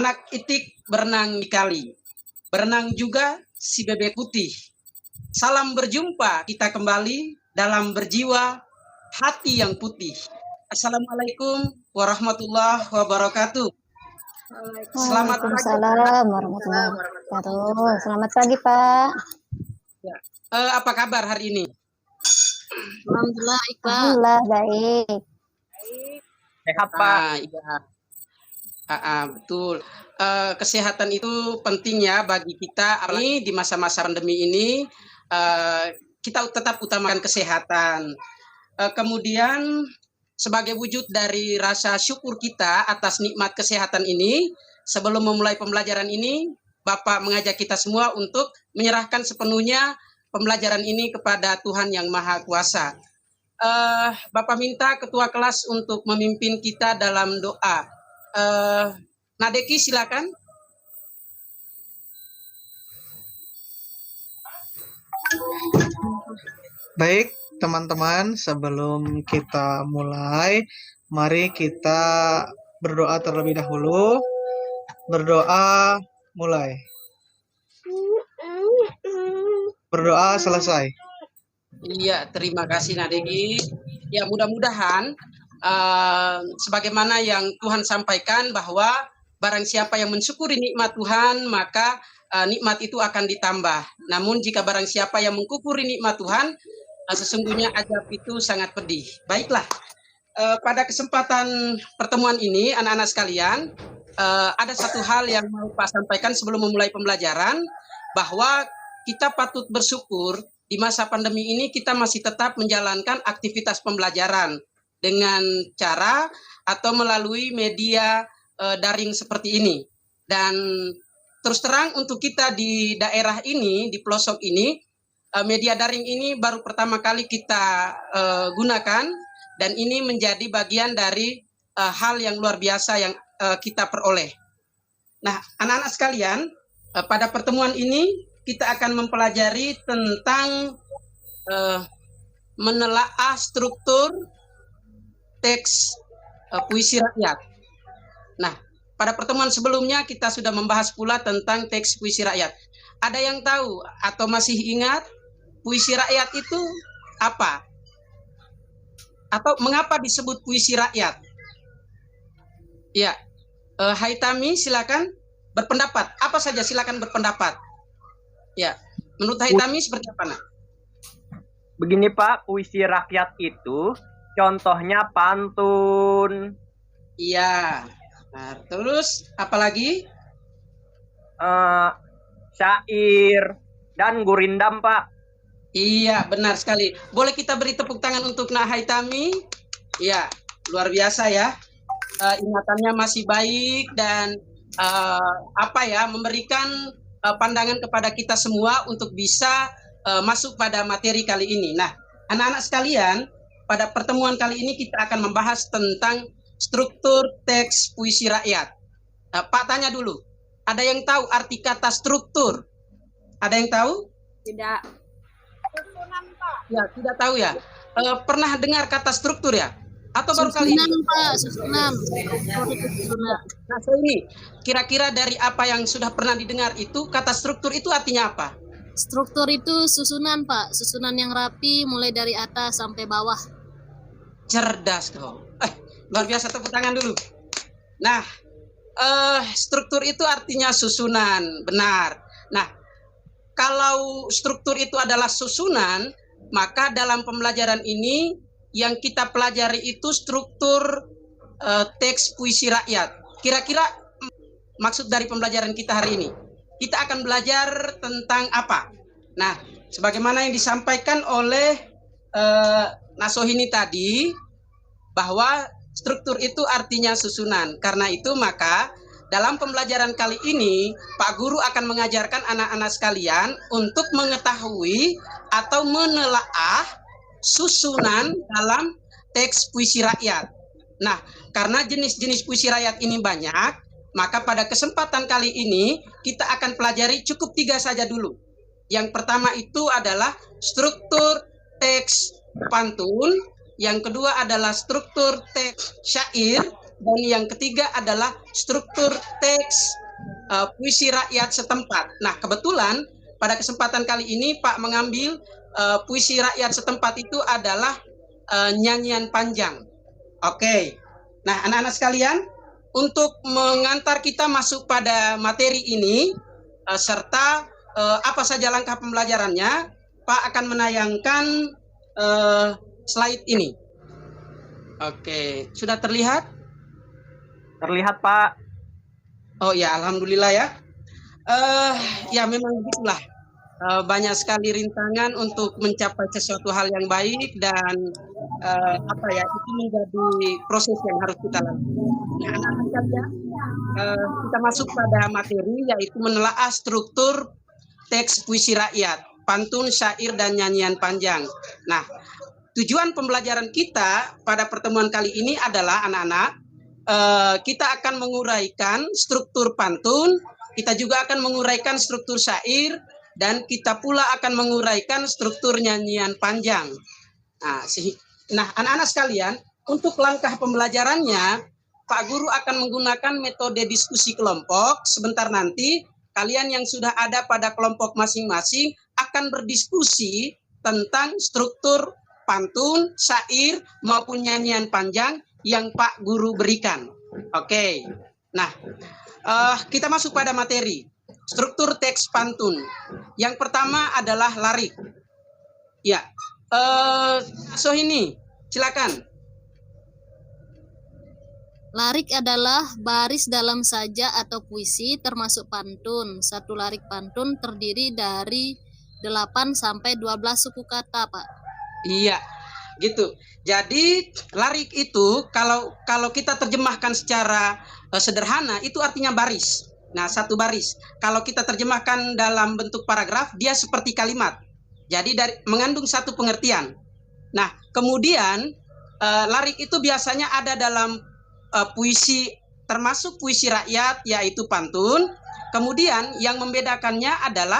Anak itik berenang di kali, berenang juga si bebek putih. Salam berjumpa kita kembali dalam berjiwa hati yang putih. Assalamualaikum warahmatullahi wabarakatuh. Selamat pagi. Waalaikumsalam warahmatullahi wabarakatuh. Selamat pagi, Pak. Ya. Apa kabar hari ini? Alhamdulillah, Pak. Alhamdulillah baik. Sehat, Pak. Betul. Kesehatan itu penting ya bagi kita. Apalagi di masa-masa pandemi ini, kita tetap utamakan kesehatan. Kemudian sebagai wujud dari rasa syukur kita atas nikmat kesehatan ini, sebelum memulai pembelajaran ini, Bapak mengajak kita semua untuk menyerahkan sepenuhnya pembelajaran ini kepada Tuhan Yang Maha Kuasa. Bapak minta ketua kelas untuk memimpin kita dalam doa. Nadeki silakan. Baik, teman-teman, sebelum kita mulai, mari kita berdoa terlebih dahulu. Berdoa mulai. Berdoa selesai. Iya, terima kasih Nadeki. Ya, mudah-mudahan sebagaimana yang Tuhan sampaikan bahwa barang siapa yang mensyukuri nikmat Tuhan, maka nikmat itu akan ditambah. Namun jika barang siapa yang mengkufuri nikmat Tuhan, sesungguhnya azab itu sangat pedih. Baiklah, pada kesempatan pertemuan ini, anak-anak sekalian, ada satu hal yang mau Pak sampaikan sebelum memulai pembelajaran, bahwa kita patut bersyukur di masa pandemi ini kita masih tetap menjalankan aktivitas pembelajaran dengan cara atau melalui media daring seperti ini. Dan terus terang untuk kita di daerah ini, di pelosok ini, media daring ini baru pertama kali kita gunakan, dan ini menjadi bagian dari hal yang luar biasa yang kita peroleh. Nah, anak-anak sekalian, pada pertemuan ini kita akan mempelajari tentang menelaah struktur teks puisi rakyat. Nah, pada pertemuan sebelumnya kita sudah membahas pula tentang teks puisi rakyat. Ada yang tahu atau masih ingat puisi rakyat itu apa? Atau mengapa disebut puisi rakyat? Ya, Haitami silakan berpendapat. Apa saja silakan berpendapat. Ya, menurut Haitami seperti apa, Nak? Begini Pak, puisi rakyat itu contohnya pantun. Iya. Nah, terus apalagi? Syair dan gurindam, Pak. Iya, benar sekali. Boleh kita beri tepuk tangan untuk Nak Haitami? Iya, luar biasa ya. Ingatannya masih baik dan memberikan pandangan kepada kita semua untuk bisa masuk pada materi kali ini. Nah, anak-anak sekalian, pada pertemuan kali ini kita akan membahas tentang struktur teks puisi rakyat. Pak tanya dulu, ada yang tahu arti kata struktur? Ada yang tahu? Tidak. Ya, tidak tahu ya. Pernah dengar kata struktur ya? Atau baru kali ini? Pak, susunan. Nah, ini kira-kira dari apa yang sudah pernah didengar itu, kata struktur itu artinya apa? Struktur itu susunan, Pak. Susunan yang rapi mulai dari atas sampai bawah. Cerdas kau. Luar biasa, tepuk tangan dulu. Nah, struktur itu artinya susunan, benar. Nah, kalau struktur itu adalah susunan, maka dalam pembelajaran ini yang kita pelajari itu struktur teks puisi rakyat. Kira-kira maksud dari pembelajaran kita hari ini, kita akan belajar tentang apa? Nah, sebagaimana yang disampaikan oleh Nasohini tadi, bahwa struktur itu artinya susunan. Karena itu maka dalam pembelajaran kali ini, Pak Guru akan mengajarkan anak-anak sekalian untuk mengetahui atau menelaah susunan dalam teks puisi rakyat. Nah, karena jenis-jenis puisi rakyat ini banyak, maka pada kesempatan kali ini kita akan pelajari cukup 3 saja dulu. Yang pertama itu adalah struktur teks pantun, yang kedua adalah struktur teks syair, dan yang ketiga adalah struktur teks puisi rakyat setempat. Nah, kebetulan pada kesempatan kali ini Pak mengambil puisi rakyat setempat itu adalah nyanyian panjang. Oke. Nah, anak-anak sekalian, untuk mengantar kita masuk pada materi ini serta apa saja langkah pembelajarannya, Pak akan menayangkan slide ini. Oke, sudah terlihat? Terlihat, Pak. Oh ya, alhamdulillah ya. Ya memang begitulah. Banyak sekali rintangan untuk mencapai sesuatu hal yang baik dan apa ya, itu menjadi proses yang harus kita lakukan. Nah, anak-anak sekalian, kita masuk pada materi yaitu menelaah struktur teks puisi rakyat, pantun, syair, dan nyanyian panjang. Nah, tujuan pembelajaran kita pada pertemuan kali ini adalah anak-anak, kita akan menguraikan struktur pantun, kita juga akan menguraikan struktur syair, dan kita pula akan menguraikan struktur nyanyian panjang. Nah, anak-anak sekalian, untuk langkah pembelajarannya, Pak Guru akan menggunakan metode diskusi kelompok. Sebentar nanti, kalian yang sudah ada pada kelompok masing-masing akan berdiskusi tentang struktur pantun, syair, maupun nyanyian panjang yang Pak Guru berikan. Oke. Nah, kita masuk pada materi. Struktur teks pantun. Yang pertama adalah larik. Ya. Sohini, silakan. Larik adalah baris dalam saja atau puisi termasuk pantun. Satu larik pantun terdiri dari 8 sampai 12 suku kata, Pak. Iya, gitu. Jadi larik itu kalau kita terjemahkan secara sederhana itu artinya baris. Nah, satu baris. Kalau kita terjemahkan dalam bentuk paragraf, dia seperti kalimat. Jadi mengandung satu pengertian. Nah, kemudian larik itu biasanya ada dalam puisi, termasuk puisi rakyat, yaitu pantun. Kemudian yang membedakannya adalah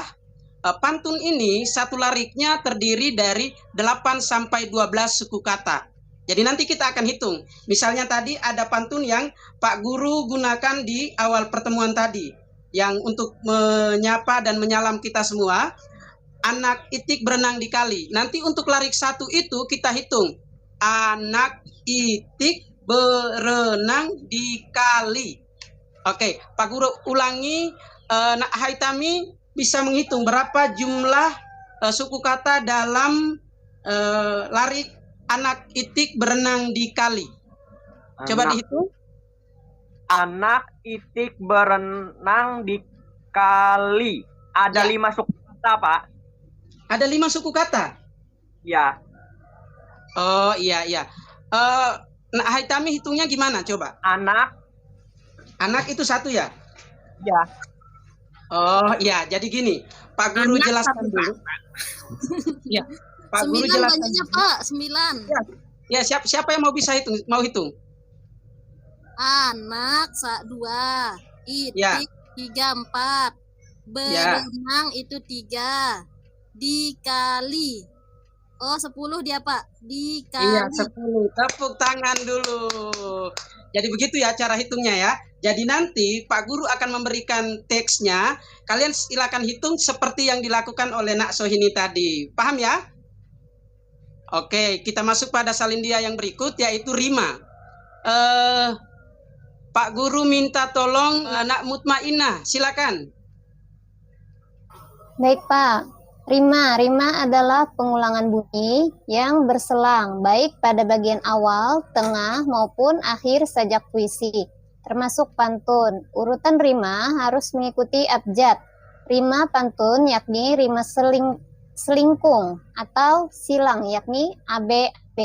pantun ini satu lariknya terdiri dari 8 sampai 12 suku kata. Jadi nanti kita akan hitung. Misalnya tadi ada pantun yang Pak Guru gunakan di awal pertemuan tadi, yang untuk menyapa dan menyalam kita semua. Anak itik berenang di kali. Nanti untuk larik satu itu kita hitung. Anak itik berenang di kali. Oke, Pak Guru ulangi. Nak Haitami bisa menghitung berapa jumlah suku kata dalam larik anak itik berenang di kali. Coba dihitung. Anak itik berenang di kali. Ada 5 suku kata, Pak. Ada 5 suku kata? Ya. Oh, iya. Nah, Haitami hitungnya gimana? Coba. Anak itu satu ya? Ya. Oh, iya. Jadi gini, Pak Guru jelaskan dulu. Ya, Pak Guru jelaskan. Banyaknya, Pak. 9. Ya, siapa yang mau hitung? Anak 2, itik 3, 4, berenang itu 3, dikali. Oh, 10 dia, Pak. Dikali. Iya, 10. Tepuk tangan dulu. Jadi begitu ya cara hitungnya ya. Jadi nanti Pak Guru akan memberikan teksnya. Kalian silakan hitung seperti yang dilakukan oleh Nak Sohini tadi. Paham ya? Oke, kita masuk pada salindia yang berikut yaitu rima. Pak Guru minta tolong Nak Mutmainah. Silakan. Baik, Pak. Rima adalah pengulangan bunyi yang berselang, baik pada bagian awal, tengah, maupun akhir sajak puisi, termasuk pantun. Urutan rima harus mengikuti abjad. Rima pantun yakni rima selingkung atau silang yakni ABB.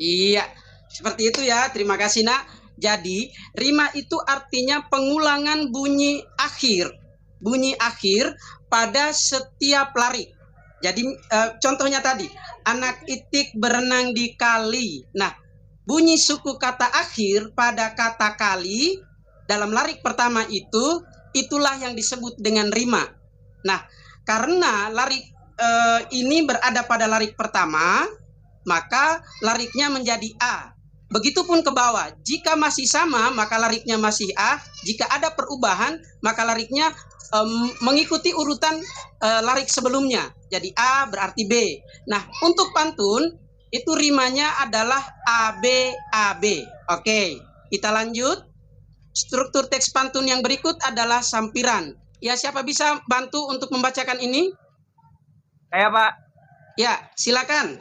Iya, seperti itu ya. Terima kasih, Nak. Jadi, rima itu artinya pengulangan bunyi akhir. Bunyi akhir pada setiap larik. Jadi contohnya tadi, anak itik berenang di kali. Nah, bunyi suku kata akhir pada kata kali dalam larik pertama itu, itulah yang disebut dengan rima. Nah, karena larik ini berada pada larik pertama, maka lariknya menjadi A. Begitupun ke bawah. Jika masih sama, maka lariknya masih A. Jika ada perubahan, maka lariknya mengikuti urutan larik sebelumnya. Jadi A berarti B. Nah, untuk pantun, itu rimanya adalah AB, AB. Oke, kita lanjut. Struktur teks pantun yang berikut adalah sampiran. Ya, siapa bisa bantu untuk membacakan ini? Saya, Pak. Ya, silakan.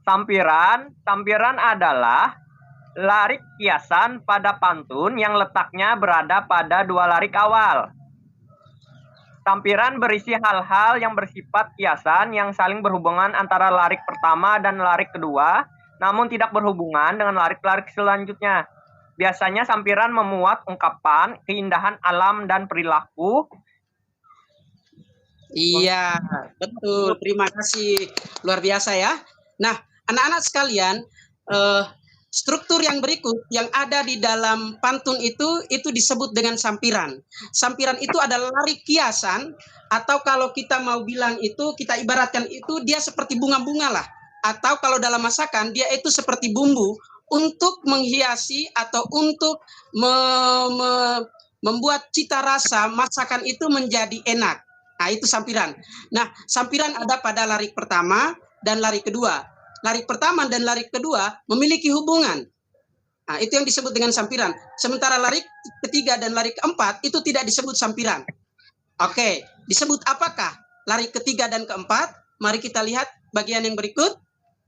Sampiran adalah larik kiasan pada pantun yang letaknya berada pada dua larik awal. Sampiran berisi hal-hal yang bersifat kiasan yang saling berhubungan antara larik pertama dan larik kedua, namun tidak berhubungan dengan larik-larik selanjutnya. Biasanya sampiran memuat ungkapan, keindahan alam dan perilaku. Iya, betul. Terima kasih. Luar biasa ya. Nah, anak-anak sekalian, struktur yang berikut yang ada di dalam pantun itu disebut dengan sampiran. Sampiran itu adalah larik kiasan, atau kalau kita mau bilang itu, kita ibaratkan itu dia seperti bunga-bunga lah. Atau kalau dalam masakan, dia itu seperti bumbu untuk menghiasi atau untuk membuat cita rasa masakan itu menjadi enak. Nah, itu sampiran. Nah, sampiran ada pada larik pertama dan larik kedua. Larik pertama dan larik kedua memiliki hubungan. Nah, itu yang disebut dengan sampiran. Sementara larik ketiga dan larik keempat itu tidak disebut sampiran. Oke, disebut apakah larik ketiga dan keempat? Mari kita lihat bagian yang berikut.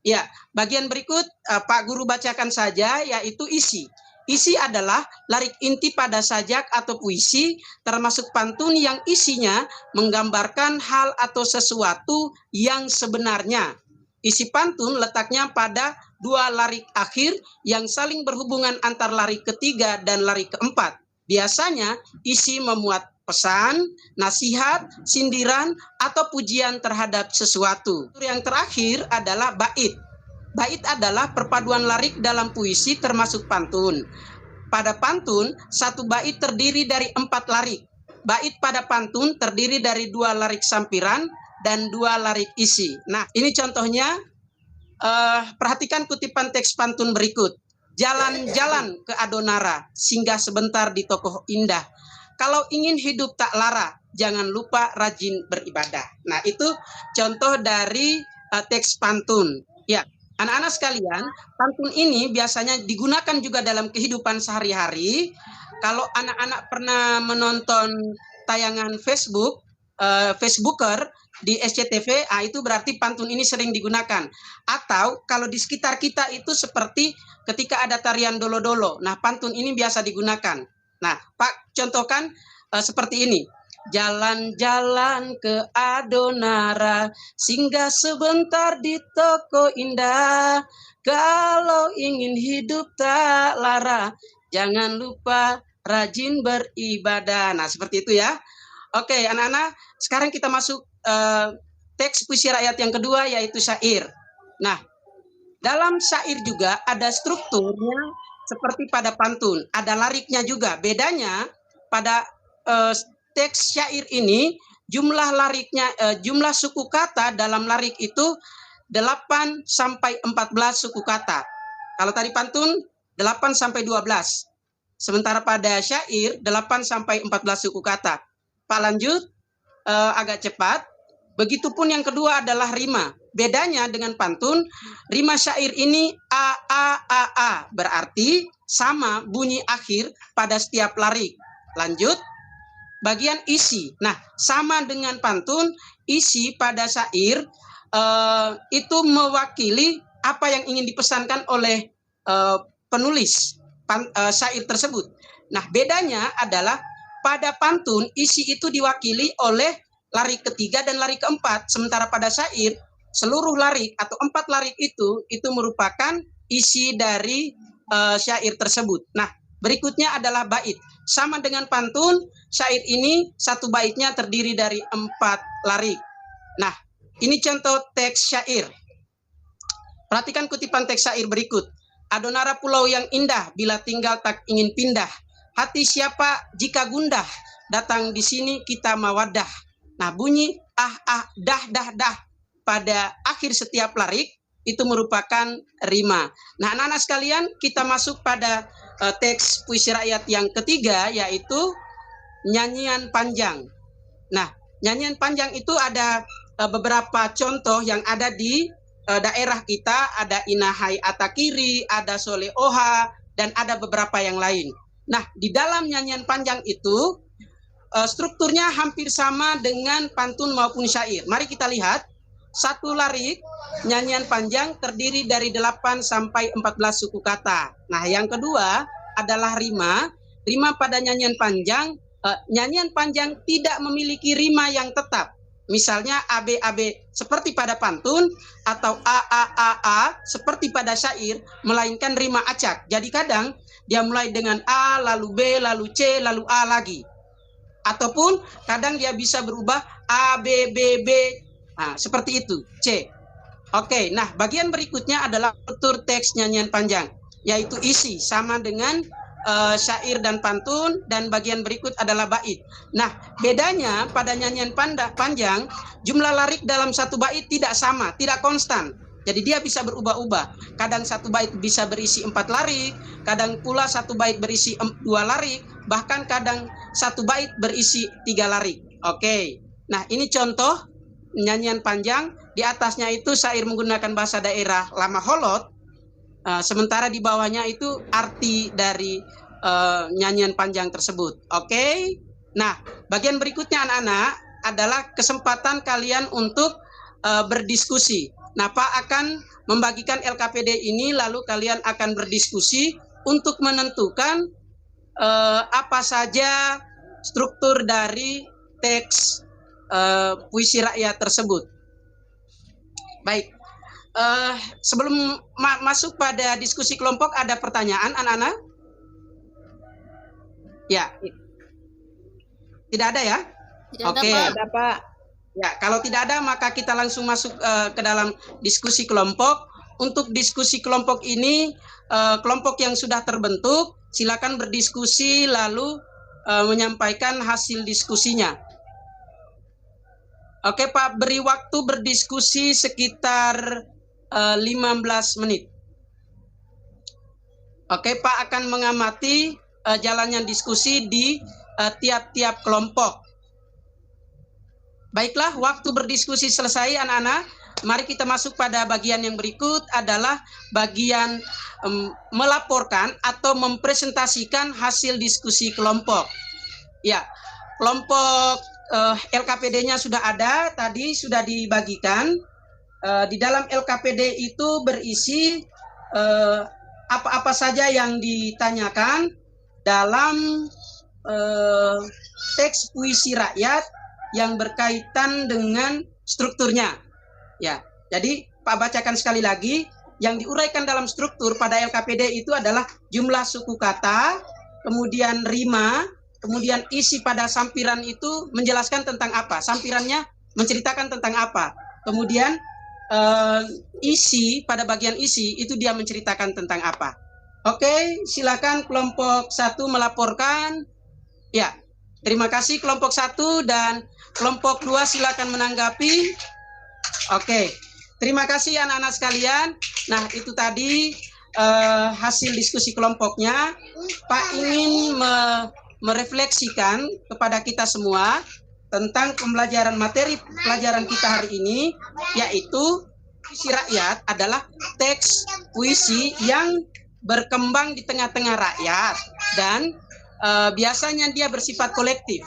Ya, bagian berikut Pak Guru bacakan saja, yaitu isi. Isi adalah larik inti pada sajak atau puisi, termasuk pantun yang isinya menggambarkan hal atau sesuatu yang sebenarnya. Isi pantun letaknya pada dua larik akhir yang saling berhubungan antar larik ketiga dan larik keempat. Biasanya isi memuat pesan, nasihat, sindiran, atau pujian terhadap sesuatu. Yang terakhir adalah bait. Bait adalah perpaduan larik dalam puisi termasuk pantun. Pada pantun, satu bait terdiri dari 4 larik. Bait pada pantun terdiri dari 2 larik sampiran dan 2 larik isi. Nah, ini contohnya. Perhatikan kutipan teks pantun berikut. Jalan-jalan ke Adonara, singgah sebentar di tokoh indah. Kalau ingin hidup tak lara, jangan lupa rajin beribadah. Nah, itu contoh dari teks pantun. Ya, anak-anak sekalian, pantun ini biasanya digunakan juga dalam kehidupan sehari-hari. Kalau anak-anak pernah menonton tayangan Facebook, Facebooker di SCTV, itu berarti pantun ini sering digunakan. Atau kalau di sekitar kita itu seperti ketika ada tarian dolo-dolo. Nah, pantun ini biasa digunakan. Nah, Pak contohkan seperti ini. Jalan-jalan ke Adonara, singgah sebentar di toko indah. Kalau ingin hidup tak lara, jangan lupa rajin beribadah. Nah, seperti itu ya. Oke, anak-anak, sekarang kita masuk teks puisi rakyat yang kedua, yaitu syair. Nah, dalam syair juga ada strukturnya seperti pada pantun, ada lariknya juga. Bedanya pada teks syair ini, jumlah lariknya, jumlah suku kata dalam larik itu 8 sampai 14 suku kata. Kalau tadi pantun 8 sampai 12. Sementara pada syair 8 sampai 14 suku kata. Pak lanjut, agak cepat. Begitupun yang kedua adalah rima. Bedanya dengan pantun, rima syair ini A, berarti sama bunyi akhir pada setiap larik. Lanjut, bagian isi. Nah, sama dengan pantun, isi pada syair itu mewakili apa yang ingin dipesankan oleh penulis syair tersebut. Nah, bedanya adalah pada pantun, isi itu diwakili oleh larik ketiga dan larik keempat. Sementara pada syair, seluruh larik atau 4 larik itu merupakan isi dari syair tersebut. Nah, berikutnya adalah bait. Sama dengan pantun, syair ini satu baitnya terdiri dari 4 larik. Nah, ini contoh teks syair. Perhatikan kutipan teks syair berikut. Adonara pulau yang indah, bila tinggal tak ingin pindah. Hati siapa jika gundah, datang di sini kita mawadah. Nah, bunyi dah pada akhir setiap larik itu merupakan rima. Nah, anak-anak sekalian, kita masuk pada teks puisi rakyat yang ketiga, yaitu nyanyian panjang. Nah, nyanyian panjang itu ada beberapa contoh yang ada di daerah kita, ada Inahai Atakiri, ada Soleh Oha, dan ada beberapa yang lain. Nah, di dalam nyanyian panjang itu strukturnya hampir sama dengan pantun maupun syair. Mari kita lihat, satu larik nyanyian panjang terdiri dari 8 sampai 14 suku kata. Nah, yang kedua adalah rima. Rima pada nyanyian panjang tidak memiliki rima yang tetap. Misalnya AB seperti pada pantun, atau A seperti pada syair, melainkan rima acak. Jadi kadang dia mulai dengan A, lalu B, lalu C, lalu A lagi. Ataupun kadang dia bisa berubah A, B, B, B. Nah, seperti itu, C. Oke, nah bagian berikutnya adalah struktur teks nyanyian panjang, yaitu isi, sama dengan syair dan pantun, dan bagian berikut adalah bait. Nah, bedanya pada nyanyian panjang, jumlah larik dalam satu bait tidak sama, tidak konstan. Jadi dia bisa berubah-ubah. Kadang satu bait bisa berisi 4 larik, kadang pula satu bait berisi 2 larik, bahkan kadang satu bait berisi 3 larik. Oke. Nah, ini contoh nyanyian panjang. Di atasnya itu syair menggunakan bahasa daerah Lama Holot. Sementara di bawahnya itu arti dari nyanyian panjang tersebut. Oke. Nah, bagian berikutnya anak-anak adalah kesempatan kalian untuk berdiskusi. Nah, Pak akan membagikan LKPD ini, lalu kalian akan berdiskusi untuk menentukan apa saja struktur dari teks puisi rakyat tersebut. Baik. Sebelum masuk pada diskusi kelompok, ada pertanyaan anak-anak? Ya, tidak ada ya? Tidak Oke. ada, Pak. Ya, kalau tidak ada maka kita langsung masuk ke dalam diskusi kelompok. Untuk diskusi kelompok ini, kelompok yang sudah terbentuk, silakan berdiskusi lalu menyampaikan hasil diskusinya. Oke Pak, beri waktu berdiskusi sekitar 15 menit. Oke, Pak akan mengamati jalannya diskusi di tiap-tiap kelompok. Baiklah, waktu berdiskusi selesai anak-anak. Mari kita masuk pada bagian yang berikut, adalah bagian melaporkan atau mempresentasikan hasil diskusi kelompok. Ya, kelompok LKPD-nya sudah ada, tadi sudah dibagikan. Di dalam LKPD itu berisi apa-apa saja yang ditanyakan dalam teks puisi rakyat yang berkaitan dengan strukturnya. Ya, jadi Pak bacakan sekali lagi, yang diuraikan dalam struktur pada LKPD itu adalah jumlah suku kata, kemudian rima, kemudian isi pada sampiran itu menjelaskan tentang apa, sampirannya menceritakan tentang apa, kemudian isi pada bagian isi itu dia menceritakan tentang apa. Oke, silakan kelompok 1 melaporkan. Ya, terima kasih kelompok 1, dan kelompok 2 silakan menanggapi. Oke, terima kasih anak-anak sekalian. Nah, itu tadi hasil diskusi kelompoknya. Pak ingin merefleksikan kepada kita semua tentang pembelajaran materi pelajaran kita hari ini, yaitu puisi rakyat adalah teks puisi yang berkembang di tengah-tengah rakyat, dan biasanya dia bersifat kolektif.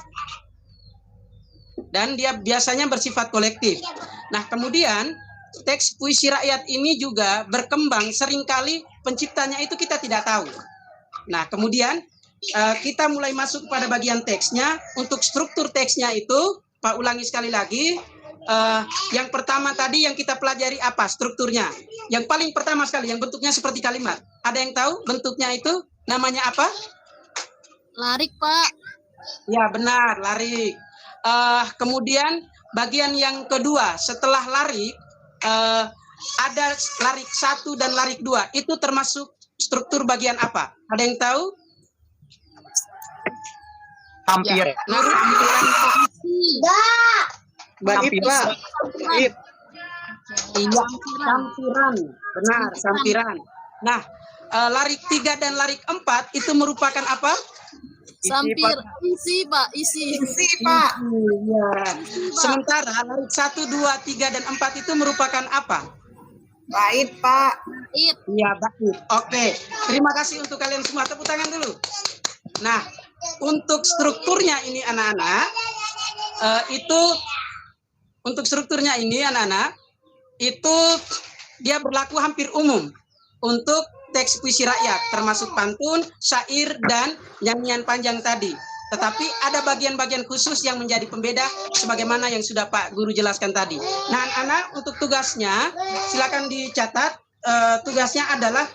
Nah, kemudian teks puisi rakyat ini juga berkembang, seringkali penciptanya itu kita tidak tahu. Nah, kemudian kita mulai masuk pada bagian teksnya. Untuk struktur teksnya itu, Pak ulangi sekali lagi. Yang pertama tadi yang kita pelajari apa strukturnya? Yang paling pertama sekali, yang bentuknya seperti kalimat. Ada yang tahu bentuknya itu namanya apa? Larik, Pak. Ya, benar, larik. Kemudian bagian yang kedua, setelah larik, ada larik 1 dan larik 2. Itu termasuk struktur bagian apa? Ada yang tahu? Hampir. Ya, sampiran puisi. Bait, Pak. Bait. Iya, sampiran. Benar, sampiran. Nah, larik 3 dan larik 4 itu merupakan apa? Sampir, isi Pak, isi. Pak. Iya. Sementara larik 1, 2, 3 dan 4 itu merupakan apa? Bait, Pak. It. Iya, baik. Oke. Terima kasih untuk kalian semua. Tepuk tangan dulu. Nah, untuk strukturnya ini anak-anak, itu dia berlaku hampir umum untuk teks puisi rakyat, termasuk pantun, syair, dan nyanyian panjang tadi. Tetapi ada bagian-bagian khusus yang menjadi pembeda sebagaimana yang sudah Pak Guru jelaskan tadi. Nah, anak-anak, untuk tugasnya silakan dicatat. Tugasnya adalah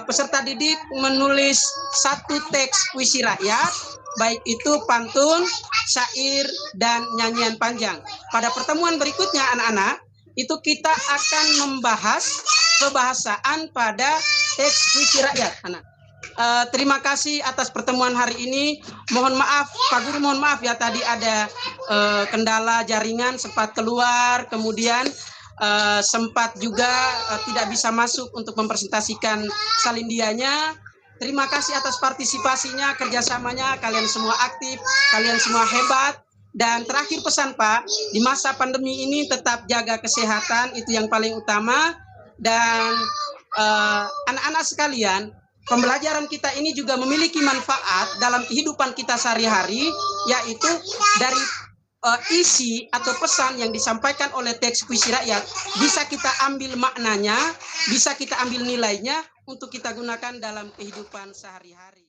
peserta didik menulis satu teks puisi rakyat, baik itu pantun, syair, dan nyanyian panjang. Pada pertemuan berikutnya anak-anak, itu kita akan membahas kebahasaan pada teks puisi rakyat, anak. Terima kasih atas pertemuan hari ini. Mohon maaf, Pak Guru, mohon maaf ya, tadi ada kendala jaringan sempat keluar, kemudian sempat juga tidak bisa masuk untuk mempresentasikan salindianya. Terima kasih atas partisipasinya, kerjasamanya, kalian semua aktif, kalian semua hebat. Dan terakhir pesan Pak, di masa pandemi ini tetap jaga kesehatan, itu yang paling utama. Dan anak-anak sekalian, pembelajaran kita ini juga memiliki manfaat dalam kehidupan kita sehari-hari, yaitu dari isi atau pesan yang disampaikan oleh teks puisi rakyat, bisa kita ambil maknanya, bisa kita ambil nilainya untuk kita gunakan dalam kehidupan sehari-hari.